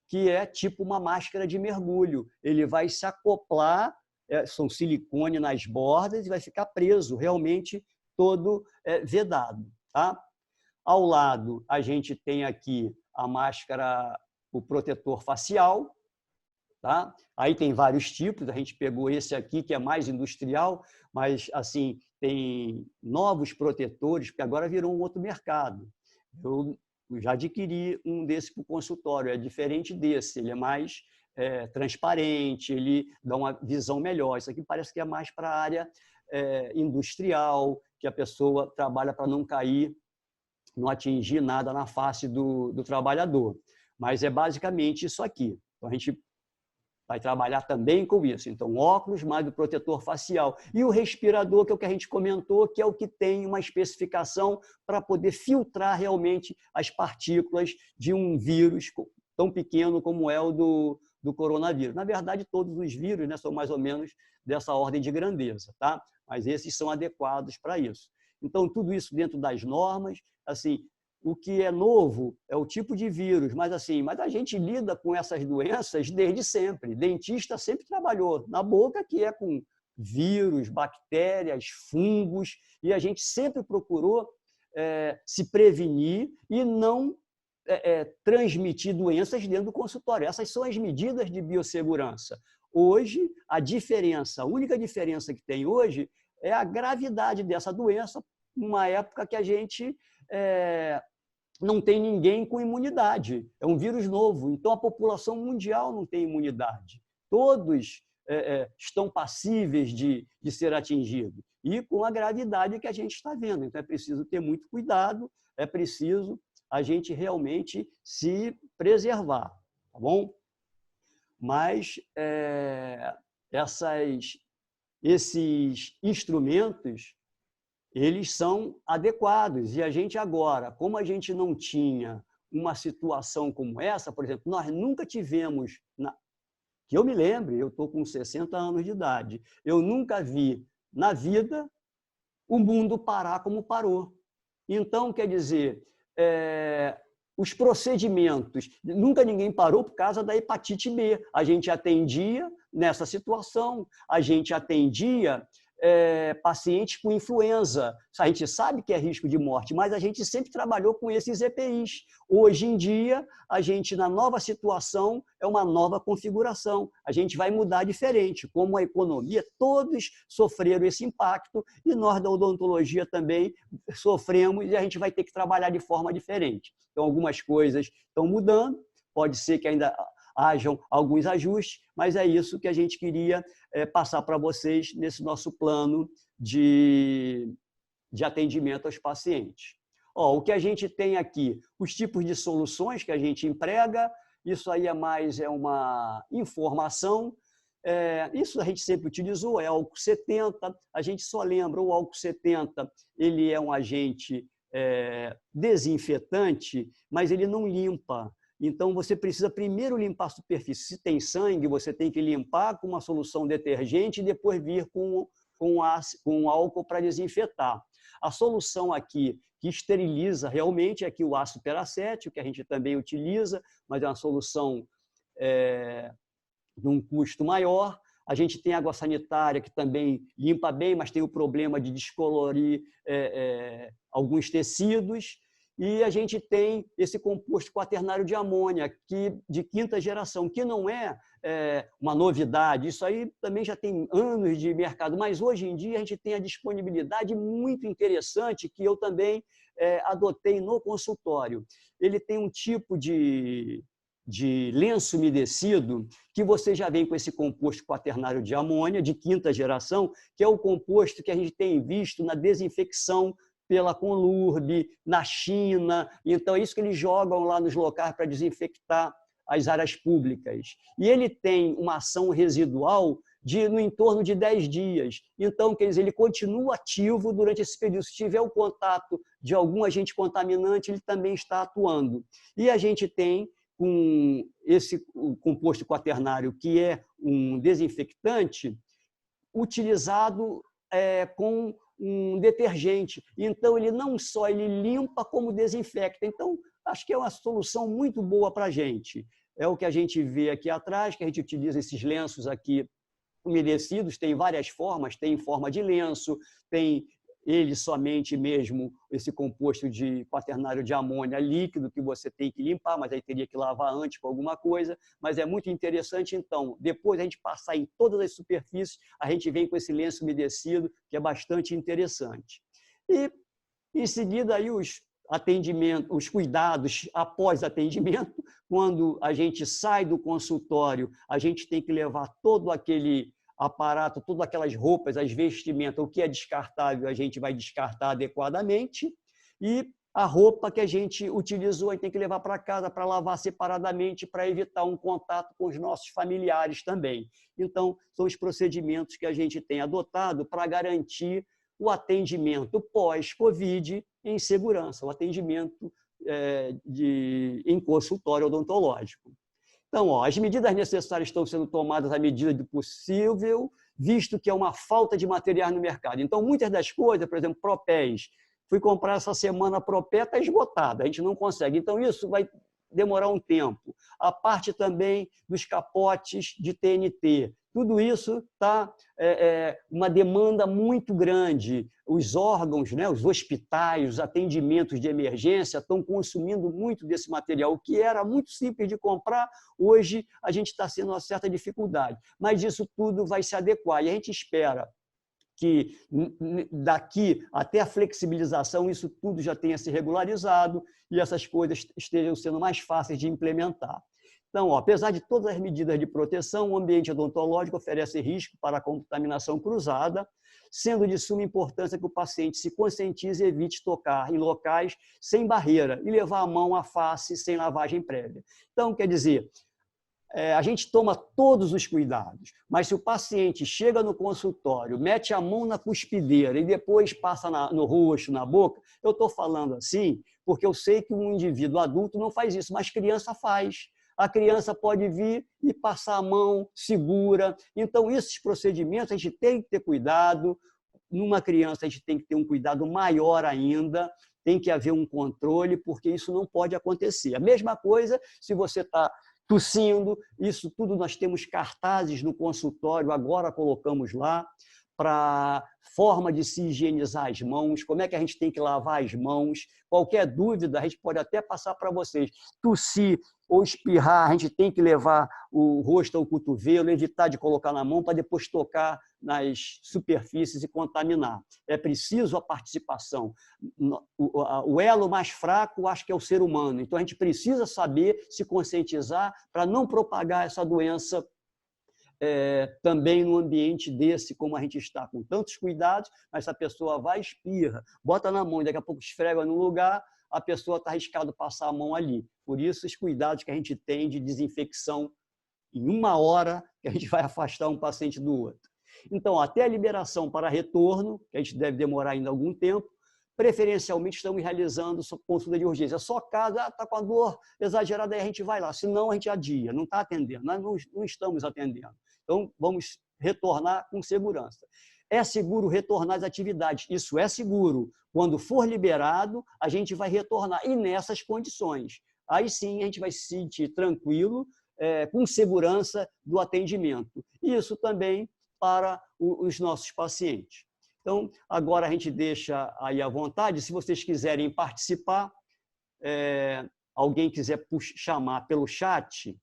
[SPEAKER 1] que é tipo uma máscara de mergulho. Ele vai se acoplar, são silicone nas bordas, e vai ficar preso, realmente todo vedado. Tá? Ao lado, a gente tem aqui a máscara, o protetor facial. Tá? Aí tem vários tipos, a gente pegou esse aqui, que é mais industrial, mas assim tem novos protetores, porque agora virou um outro mercado. Eu já adquiri um desse para o consultório, é diferente desse, ele é mais transparente, ele dá uma visão melhor. Isso aqui parece que é mais para a área industrial, que a pessoa trabalha para não cair, não atingir nada na face do trabalhador. Mas é basicamente isso aqui. Então, a gente vai trabalhar também com isso. Então, óculos mais o protetor facial. E o respirador, que é o que a gente comentou, que é o que tem uma especificação para poder filtrar realmente as partículas de um vírus tão pequeno como é o do coronavírus. Na verdade, todos os vírus, né, são mais ou menos dessa ordem de grandeza, tá? Mas esses são adequados para isso. Então, tudo isso dentro das normas. Assim, o que é novo é o tipo de vírus, mas a gente lida com essas doenças desde sempre. Dentista sempre trabalhou na boca, que é com vírus, bactérias, fungos, e a gente sempre procurou se prevenir e não transmitir doenças dentro do consultório. Essas são as medidas de biossegurança. Hoje, a única diferença que tem hoje é a gravidade dessa doença, numa época que a gente não tem ninguém com imunidade. É um vírus novo, então a população mundial não tem imunidade. Todos estão passíveis de ser atingidos, e com a gravidade que a gente está vendo. Então é preciso ter muito cuidado, é preciso a gente realmente se preservar, tá bom? Mas esses instrumentos, eles são adequados. E a gente agora, como a gente não tinha uma situação como essa, por exemplo, nós nunca tivemos, que eu me lembre, eu estou com 60 anos de idade, eu nunca vi na vida o mundo parar como parou. Então, quer dizer, os procedimentos, nunca ninguém parou por causa da hepatite B. A gente atendia nessa situação, a gente atendia pacientes com influenza. A gente sabe que é risco de morte, mas a gente sempre trabalhou com esses EPIs. Hoje em dia, a gente, na nova situação, é uma nova configuração. A gente vai mudar diferente. Como a economia, todos sofreram esse impacto, e nós da odontologia também sofremos, e a gente vai ter que trabalhar de forma diferente. Então, algumas coisas estão mudando, pode ser que ainda hajam alguns ajustes, mas é isso que a gente queria passar para vocês nesse nosso plano de atendimento aos pacientes. O que a gente tem aqui, os tipos de soluções que a gente emprega, isso aí é mais uma informação. Isso a gente sempre utilizou, é álcool 70, a gente só lembra, o álcool 70, ele é um agente desinfetante, mas ele não limpa. Então, você precisa primeiro limpar a superfície. Se tem sangue, você tem que limpar com uma solução detergente e depois vir com álcool para desinfetar. A solução aqui que esteriliza realmente é aqui o ácido peracético, que a gente também utiliza, mas é uma solução de um custo maior. A gente tem água sanitária, que também limpa bem, mas tem o problema de descolorir alguns tecidos. E a gente tem esse composto quaternário de amônia, de quinta geração, que não é uma novidade. Isso aí também já tem anos de mercado, mas hoje em dia a gente tem a disponibilidade muito interessante, que eu também adotei no consultório. Ele tem um tipo de lenço umedecido, que você já vem com esse composto quaternário de amônia, de quinta geração, que é o composto que a gente tem visto na desinfecção pela Conlurb, na China. Então, é isso que eles jogam lá nos locais para desinfectar as áreas públicas. E ele tem uma ação residual no entorno de 10 dias. Então, quer dizer, ele continua ativo durante esse período. Se tiver o contato de algum agente contaminante, ele também está atuando. E a gente tem com esse composto quaternário, que é um desinfectante, utilizado com um detergente. Então, ele não só ele limpa, como desinfecta. Então, acho que é uma solução muito boa para a gente. É o que a gente vê aqui atrás, que a gente utiliza esses lenços aqui umedecidos, tem várias formas, tem em forma de lenço, tem ele somente mesmo, esse composto de quaternário de amônia líquido que você tem que limpar, mas aí teria que lavar antes com alguma coisa, mas é muito interessante, então, depois a gente passar em todas as superfícies, a gente vem com esse lenço umedecido, que é bastante interessante. E, em seguida, aí os cuidados após atendimento, quando a gente sai do consultório, a gente tem que levar todo aquele aparato, todas aquelas roupas, as vestimentas, o que é descartável a gente vai descartar adequadamente, e a roupa que a gente utilizou a gente tem que levar para casa para lavar separadamente, para evitar um contato com os nossos familiares também. Então, são os procedimentos que a gente tem adotado para garantir o atendimento pós-Covid em segurança, o atendimento em consultório odontológico. Então, as medidas necessárias estão sendo tomadas à medida do possível, visto que é uma falta de materiais no mercado. Então, muitas das coisas, por exemplo, Propés, fui comprar essa semana Propé, está esgotada, a gente não consegue. Então, isso vai demorar um tempo. A parte também dos capotes de TNT. Tudo isso está uma demanda muito grande. Os órgãos, né, os hospitais, os atendimentos de emergência estão consumindo muito desse material. O que era muito simples de comprar, hoje a gente está tendo uma certa dificuldade. Mas isso tudo vai se adequar. E a gente espera que daqui até a flexibilização isso tudo já tenha se regularizado e essas coisas estejam sendo mais fáceis de implementar. Então, apesar de todas as medidas de proteção, o ambiente odontológico oferece risco para a contaminação cruzada, sendo de suma importância que o paciente se conscientize e evite tocar em locais sem barreira e levar a mão à face sem lavagem prévia. Então, quer dizer, a gente toma todos os cuidados, mas se o paciente chega no consultório, mete a mão na cuspideira e depois passa no rosto, na boca, eu estou falando assim porque eu sei que um indivíduo adulto não faz isso, mas criança faz. A criança pode vir e passar a mão, segura. Então, esses procedimentos a gente tem que ter cuidado. Numa criança, a gente tem que ter um cuidado maior ainda, tem que haver um controle, porque isso não pode acontecer. A mesma coisa se você está tossindo, isso tudo nós temos cartazes no consultório, agora colocamos lá, para forma de se higienizar as mãos, como é que a gente tem que lavar as mãos. Qualquer dúvida, a gente pode até passar para vocês. Tossir ou espirrar, a gente tem que levar o rosto ao cotovelo, evitar de colocar na mão para depois tocar nas superfícies e contaminar. É preciso a participação. O elo mais fraco, acho que é o ser humano. Então, a gente precisa saber se conscientizar para não propagar essa doença também no ambiente desse, como a gente está, com tantos cuidados, mas a pessoa vai, espirra, bota na mão e daqui a pouco esfrega no lugar, a pessoa está arriscado passar a mão ali. Por isso, os cuidados que a gente tem de desinfecção em 1 hora, que a gente vai afastar um paciente do outro. Então, até a liberação para retorno, que a gente deve demorar ainda algum tempo, preferencialmente estamos realizando consulta de urgência. Só caso está com a dor exagerada, aí a gente vai lá, senão a gente adia, não está atendendo, nós não estamos atendendo. Então, vamos retornar com segurança. É seguro retornar às atividades, isso é seguro. Quando for liberado, a gente vai retornar, e nessas condições. Aí sim a gente vai se sentir tranquilo, com segurança do atendimento. Isso também para os nossos pacientes. Então, agora a gente deixa aí à vontade, se vocês quiserem participar, alguém quiser chamar pelo chat,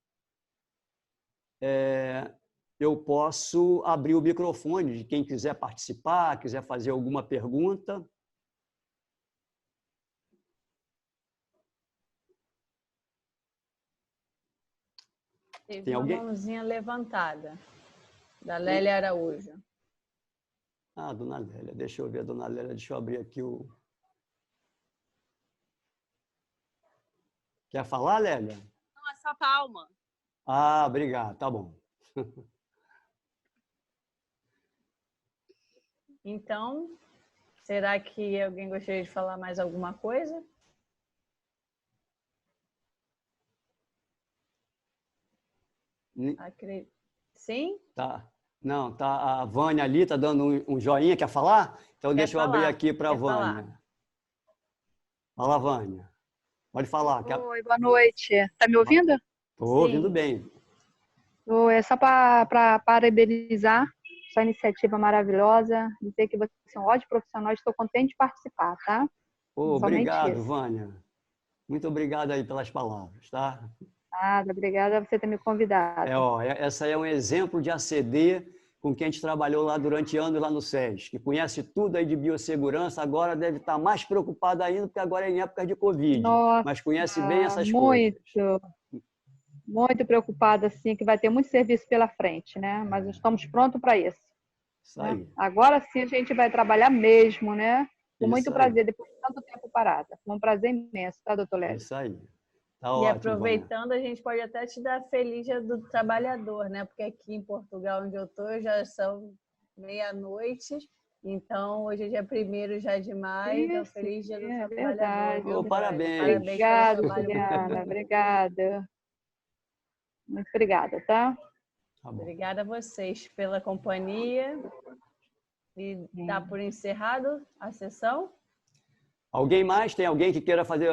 [SPEAKER 1] eu posso abrir o microfone de quem quiser participar, quiser fazer alguma pergunta.
[SPEAKER 2] Teve uma mãozinha levantada, da Lélia Araújo.
[SPEAKER 1] Ah, dona Lélia, deixa eu ver, dona Lélia, deixa eu abrir aqui o... Quer falar, Lélia?
[SPEAKER 3] Não, é só palma.
[SPEAKER 1] Ah, obrigado, tá bom.
[SPEAKER 2] Então, será que alguém gostaria de falar mais alguma coisa? Sim?
[SPEAKER 1] Tá. Não, tá, a Vânia ali está dando um joinha, quer falar? Então deixa eu abrir aqui para a Vânia. Fala, Vânia. Pode falar.
[SPEAKER 3] Oi, boa noite. Tá me ouvindo?
[SPEAKER 1] Estou ouvindo bem.
[SPEAKER 3] Oi, é só para parabenizar sua iniciativa maravilhosa, dizer que você é um ótimo profissional, estou contente de participar, tá?
[SPEAKER 1] Obrigado, isso. Vânia. Muito obrigado aí pelas palavras, tá?
[SPEAKER 3] Nada, obrigada a você ter me convidado.
[SPEAKER 1] Essa é um exemplo de ACD com quem a gente trabalhou lá durante anos lá no SES, que conhece tudo aí de biossegurança, agora deve estar mais preocupada ainda, porque agora é em época de Covid,
[SPEAKER 3] Nossa,
[SPEAKER 1] mas conhece bem essas coisas.
[SPEAKER 3] Muito preocupada, assim, que vai ter muito serviço pela frente, né? Mas estamos prontos para isso.
[SPEAKER 1] Isso aí.
[SPEAKER 3] Né? Agora sim a gente vai trabalhar mesmo, né? Com muito prazer, depois de tanto tempo parada. Foi um prazer imenso, tá, doutor Lélio?
[SPEAKER 1] Isso aí. Tá
[SPEAKER 2] e
[SPEAKER 1] ótimo,
[SPEAKER 2] aproveitando, a gente pode até te dar feliz dia do trabalhador, né? Porque aqui em Portugal, onde eu estou, já são meia-noite. Então, hoje é dia 1º já de maio, então feliz dia do trabalhador.
[SPEAKER 1] Parabéns.
[SPEAKER 3] Obrigada, Juliana. Obrigada. Muito obrigada, tá?
[SPEAKER 2] Obrigada a vocês pela companhia. E dá por encerrado a sessão?
[SPEAKER 1] Alguém mais? Tem alguém que queira fazer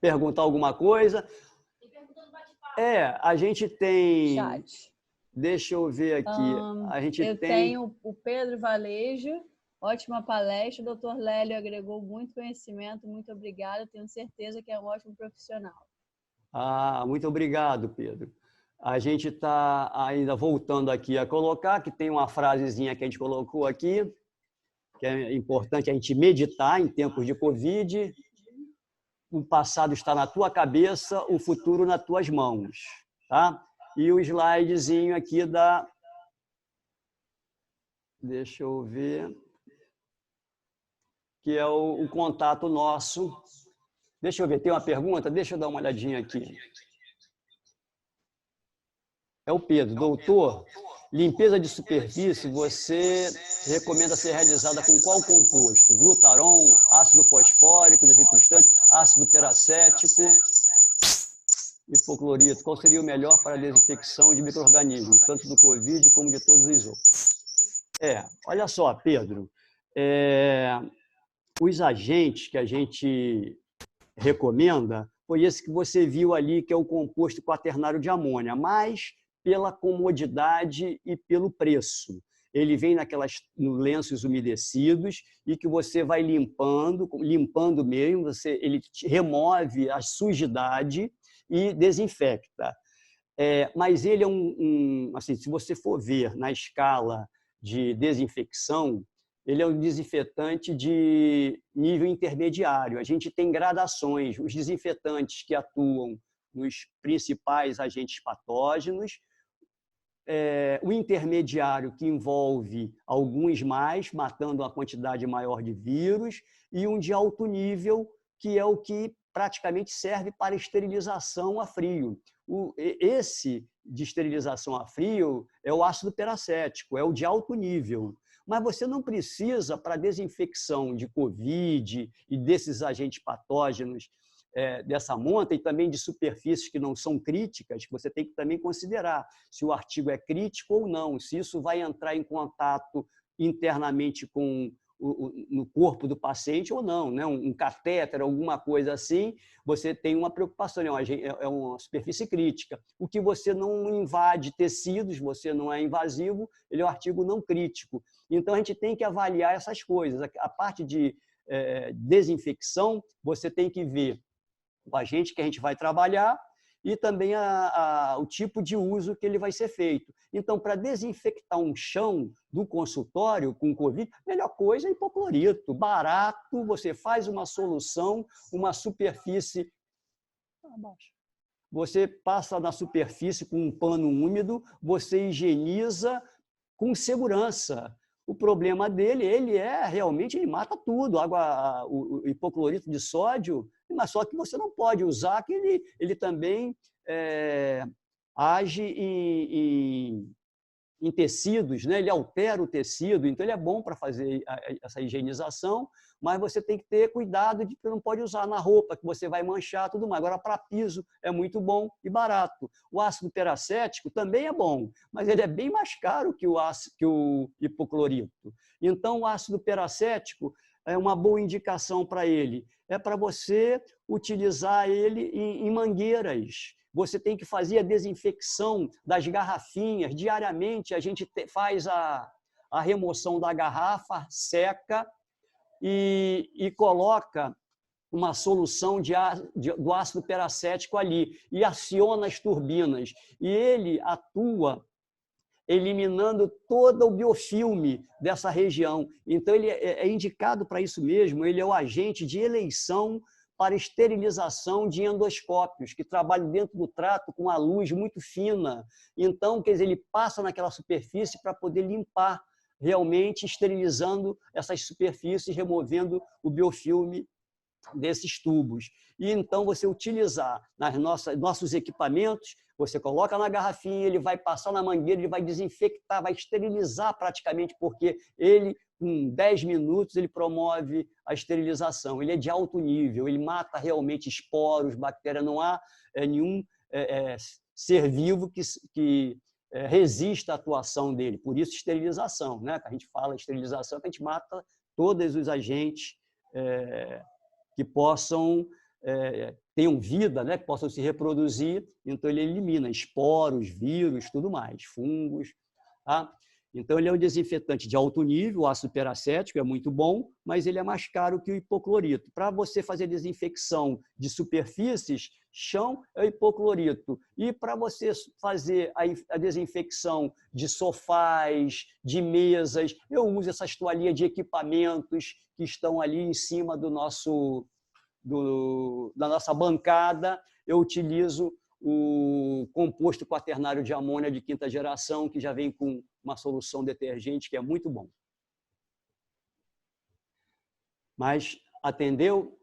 [SPEAKER 1] perguntar alguma coisa? A gente tem...
[SPEAKER 2] Chat.
[SPEAKER 1] Deixa eu ver aqui.
[SPEAKER 2] Eu tenho o Pedro Valejo. Ótima palestra. O doutor Lélio agregou muito conhecimento. Muito obrigada. Tenho certeza que é um ótimo profissional.
[SPEAKER 1] Muito obrigado, Pedro. A gente está ainda voltando aqui a colocar, que tem uma frasezinha que a gente colocou aqui, que é importante a gente meditar em tempos de Covid. O passado está na tua cabeça, o futuro nas tuas mãos. Tá? E o slidezinho aqui da... Deixa eu ver... Que é o contato nosso. Deixa eu ver, tem uma pergunta? Deixa eu dar uma olhadinha aqui. É o Pedro. Doutor, limpeza de superfície, você recomenda ser realizada com qual composto? Glutaron, ácido fosfórico, desincrustante, ácido peracético, hipoclorito. Qual seria o melhor para a desinfecção de micro-organismos, tanto do Covid como de todos os outros? Olha só, Pedro. Os agentes que a gente recomenda foi esse que você viu ali, que é o composto quaternário de amônia, mas pela comodidade e pelo preço. Ele vem nos lenços umedecidos e que você vai limpando mesmo, ele remove a sujidade e desinfecta. Mas ele é assim, se você for ver na escala de desinfecção, ele é um desinfetante de nível intermediário. A gente tem gradações, os desinfetantes que atuam nos principais agentes patógenos, o intermediário, que envolve alguns mais, matando uma quantidade maior de vírus, e um de alto nível, que é o que praticamente serve para esterilização a frio. Esse de esterilização a frio é o ácido peracético, é o de alto nível. Mas você não precisa, para desinfecção de Covid e desses agentes patógenos dessa monta, e também de superfícies que não são críticas, você tem que também considerar se o artigo é crítico ou não, se isso vai entrar em contato internamente no corpo do paciente ou não, né? Um catéter, alguma coisa assim, você tem uma preocupação, é uma superfície crítica. O que você não invade tecidos, você não é invasivo, ele é um artigo não crítico. Então, a gente tem que avaliar essas coisas. A parte de desinfecção, você tem que ver o agente que a gente vai trabalhar e também o tipo de uso que ele vai ser feito. Então, para desinfectar um chão do consultório com Covid, a melhor coisa é hipoclorito, barato, você faz uma solução, uma superfície... Você passa na superfície com um pano úmido, você higieniza com segurança. O problema dele, realmente, ele mata tudo. O hipoclorito de sódio, mas só que você não pode usar, que ele também age em tecidos, né? Ele altera o tecido, então ele é bom para fazer essa higienização, mas você tem que ter cuidado de que não pode usar na roupa, que você vai manchar, tudo mais. Agora, para piso, é muito bom e barato. O ácido peracético também é bom, mas ele é bem mais caro que o hipoclorito. Então, o ácido peracético é uma boa indicação para ele. É para você utilizar ele em mangueiras. Você tem que fazer a desinfecção das garrafinhas. Diariamente, a gente faz a remoção da garrafa, seca e coloca uma solução do ácido peracético ali e aciona as turbinas. E ele atua eliminando todo o biofilme dessa região. Então, ele é indicado para isso mesmo, ele é o agente de eleição para esterilização de endoscópios, que trabalham dentro do trato com uma luz muito fina. Então, quer dizer, ele passa naquela superfície para poder limpar, realmente esterilizando essas superfícies, removendo o biofilme desses tubos. E então você utilizar nossos equipamentos, você coloca na garrafinha, ele vai passar na mangueira, ele vai desinfectar, vai esterilizar praticamente, porque ele, em 10 minutos, ele promove a esterilização. Ele é de alto nível, ele mata realmente esporos, bactérias, não há nenhum ser vivo que resista à atuação dele. Por isso, esterilização, né? A gente fala esterilização, que a gente mata todos os agentes que possam tenham vida, né? Que possam se reproduzir, então ele elimina esporos, vírus, tudo mais, fungos. Tá? Então ele é um desinfetante de alto nível, o ácido peracético é muito bom, mas ele é mais caro que o hipoclorito. Para você fazer desinfecção de superfícies, chão é o hipoclorito. E para você fazer a desinfecção de sofás, de mesas, eu uso essas toalhinhas de equipamentos que estão ali em cima da nossa bancada. Eu utilizo o composto quaternário de amônia de 5ª geração, que já vem com uma solução detergente, que é muito bom. Mas atendeu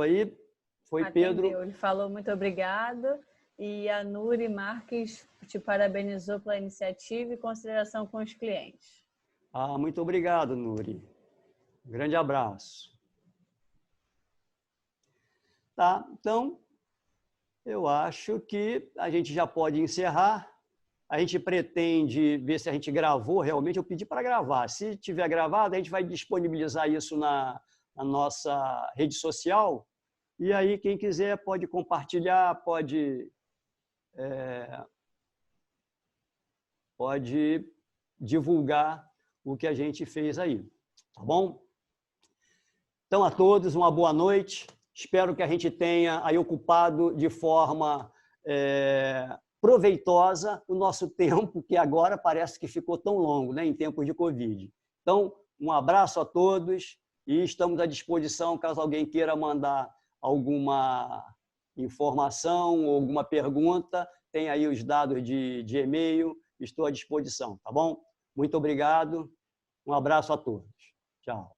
[SPEAKER 1] aí? Foi Pedro?
[SPEAKER 2] Atendeu. Ele falou muito obrigado. E a Nuri Marques te parabenizou pela iniciativa e consideração com os clientes.
[SPEAKER 1] Muito obrigado, Nuri. Um grande abraço. Tá, então, eu acho que a gente já pode encerrar. A gente pretende ver se a gente gravou realmente. Eu pedi para gravar. Se tiver gravado, a gente vai disponibilizar isso na nossa rede social. E aí, quem quiser pode compartilhar, pode divulgar o que a gente fez aí. Tá bom? Então, a todos, uma boa noite. Espero que a gente tenha aí ocupado de forma proveitosa o nosso tempo, que agora parece que ficou tão longo, né, em tempos de Covid. Então, um abraço a todos e estamos à disposição caso alguém queira mandar alguma informação ou alguma pergunta, tem aí os dados de e-mail, estou à disposição, tá bom? Muito obrigado, um abraço a todos. Tchau.